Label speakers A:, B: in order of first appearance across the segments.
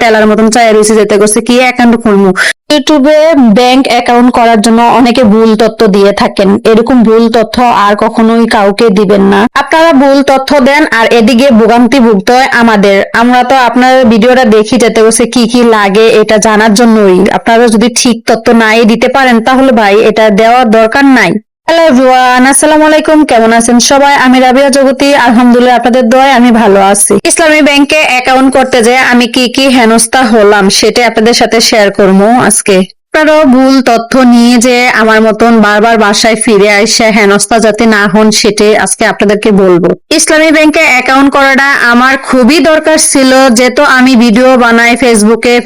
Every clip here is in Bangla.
A: টেলার মতন চাই রয়েছে, যেতে করছে কি অ্যাকাউন্ট খুলবো। ইউটিউবে ব্যাংক অ্যাকাউন্ট করার জন্য অনেকে ভুল তথ্য দিয়ে থাকেন, এরকম ভুল তথ্য আর কখনোই কাউকে দিবেন না। আপনারা ভুল তথ্য দেন আর এদিকে ভোগান্তি ভুগতে হয় আমাদের। আমরা তো আপনার ভিডিওটা দেখি যেতে করছে কি কি লাগে এটা জানার জন্যই। আপনারা যদি ঠিক তথ্য নাই দিতে পারেন তাহলে ভাই এটা দেওয়ার দরকার নাই। হ্যালো এভরিওয়ান, আসসালামু আলাইকুম। কেমন আছেন সবাই? আমি রাবিয়া জগতি, আলহামদুলিল্লাহ আপনাদের দোয়ায় আমি ভালো আছি। ইসলামী ব্যাংকে অ্যাকাউন্ট করতে যেয়ে আমি কি কি হেনস্থা হলাম সেটা আপনাদের সাথে শেয়ার করবো আজকে। আপনারাও ভুল তথ্য নিয়ে যে আমার মতন বারবার বাসায় ফিরে আসে হেনস্থা যাতে না হন সেটাই আজকে আপনাদেরকে বলবো। ইসলামী ব্যাংকে অ্যাকাউন্ট করাটা আমার খুবই দরকার ছিল, যেহেতু আমি ভিডিও বানাই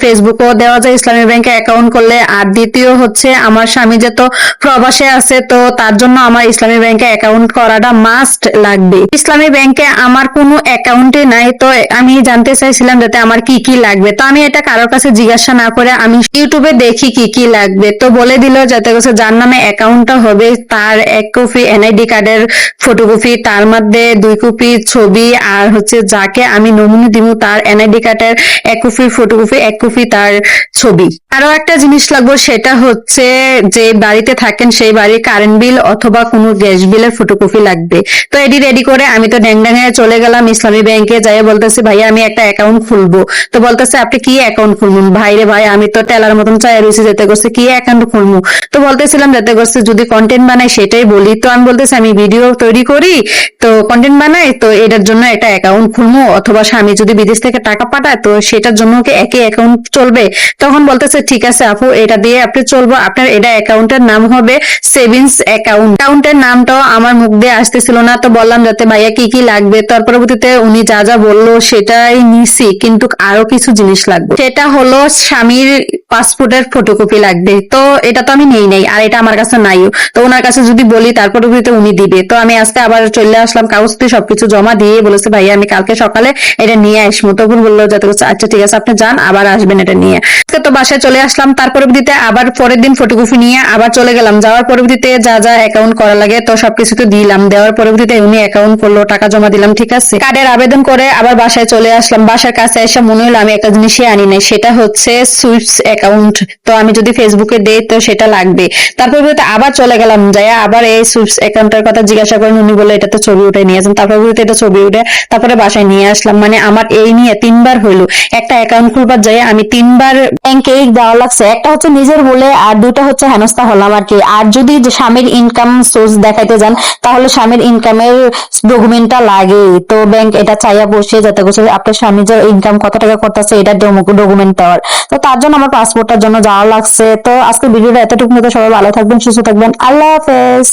A: ফেসবুকেও দেওয়া যায় ইসলামী ব্যাংকে অ্যাকাউন্ট করলে। আর দ্বিতীয় হচ্ছে আমার স্বামী যেহেতু প্রবাসে আছে, তো তার জন্য আমার ইসলামী ব্যাংকে অ্যাকাউন্ট করাটা মাস্ট লাগবে। ইসলামী ব্যাংকে আমার কোনো অ্যাকাউন্টে নাই, তো আমি জানতে চাইছিলাম যাতে আমার কি কি লাগবে। তো আমি এটা কারোর কাছে জিজ্ঞাসা না করে আমি ইউটিউবে দেখি কি কি লাগবে, তো বলে দিল যাতে করে যার নামে অ্যাকাউন্টটা হবে তার 1 কপি এনআইডি কার্ডের ফটোকপি, তার মধ্যে 2 কপি ছবি, আর হচ্ছে যাকে আমি নমিনি দিব তার এনআইডি কার্ডের 1 কপি ফটোকপি, 1 কপি তার ছবি। আরো একটা জিনিস লাগবে, সেটা হচ্ছে যে বাড়িতে থাকেন সেই বাড়ির কারেন্ট বিল অথবা কোনো গ্যাস বিলের ফটোকপি লাগবে। তো এটি রেডি করে আমি তো ড্যাংডাঙে চলে গেলাম ইসলামী ব্যাংকে। যাই বলতেছি ভাইয়া আমি একটা অ্যাকাউন্ট খুলবো। তো বলতেছে আপনি কি অ্যাকাউন্ট খুলবেন? ভাই রে ভাই, আমি তো টেলার মতন চাই রয়েছে, যেতে করছে কি অ্যাকাউন্ট খুলবো। তো বলতেছিলাম যাতে করছে যদি কন্টেন্ট বানাই সেটাই বলি। তো আমি বলতেছি আমি ভিডিও তৈরি করি, তো কন্টেন্ট বানাই, তো এটার জন্য একটা অ্যাকাউন্ট খুলবো, অথবা স্বামী যদি বিদেশ থেকে টাকা পাঠায় তো সেটার জন্য কি একই অ্যাকাউন্ট চলবে? তখন বলতেছে ঠিক আছে আপু, এটা দিয়ে আপনি চলবো, আপনার এটা অ্যাকাউন্টের নাম হবে সেভিংস অ্যাকাউন্ট। অ্যাকাউন্টের নামটাও আমার মুখ দিয়ে আসতেছিল না, তো বললাম যাতে ভাইয়া কি কি লাগবে। তার পরবর্তীতে উনি যা যা বললো সেটাই নিছি, কিন্তু আরো কিছু জিনিস লাগবে। সেটা হলো স্বামীর পাসপোর্টের ফটোকপি লাগবে। তো এটা তো আমি নেই নাই, আর এটা আমার কাছে নাইও। তো ওনার কাছে যদি বলি তারপর উনি দিবে। তো আমি আজকে আবার চলে আসলাম, কাগজপত্র সবকিছু জমা দিয়ে বলেছে ভাইয়া আমি কালকে সকালে এটা নিয়ে আসবো। তখন বললো যাতে আচ্ছা ঠিক আছে আপনি যান, আবার আসবেন এটা নিয়ে। তো বাসায় চলে আসলাম, তারপর আবার পরের দিন ফটোকপি নিয়ে আবার চলে গেলাম। যাওয়ার পরবর্তীতে যা যা অ্যাকাউন্ট করা লাগে তো সবকিছু তো দিলাম। দেওয়ার পরবর্তীতে উনি অ্যাকাউন্ট করলো, টাকা জমা দিলাম, ঠিক আছে। কার্ডের আবেদন করে আবার বাসায় চলে আসলাম। বাসার কাছে এসে মনে হলো আমি একটা জিনিসই আনি নাই, সেটা হচ্ছে সুইপস অ্যাকাউন্ট। তো আমি যদি ফেসবুকে দেই তো সেটা লাগবে। তারপর আবার চলে গেলাম, যাই আবার এই সুইপস অ্যাকাউন্টের কথা জিজ্ঞাসা করেন। উনি বলে এটা তো ছবি উঠে নিয়ে আসেন। তারপর এটা ছবি উঠে তারপরে বাসায় নিয়ে আসলাম। মানে আমার এই নিয়ে 3বার হইলো। একটা অ্যাকাউন্ট খুলবার যাই আমি 3বার ব্যাংকে দেওয়া লাগছে। একটা হচ্ছে নিজের বলে, আর 2টা হচ্ছে হেনস্থা হলাম আর কি। আর যদি স্বামীর ইনকাম সোর্স দেখাইতে যান তাহলে স্বামীর ইনকামের ডকুমেন্টটা লাগে। তো ব্যাংক এটা চাইয়া বসে যাতে করছে আপনার স্বামী যে ইনকাম কত টাকা করতেছে এটা ডকুমেন্ট দেওয়ার। তো তার জন্য আমার পাসপোর্টটার জন্য যাওয়া লাগছে। তো আজকে ভিডিওটা এতটুকু, সবাই ভালো থাকবেন, সুস্থ থাকবেন, আল্লাহ হাফেজ।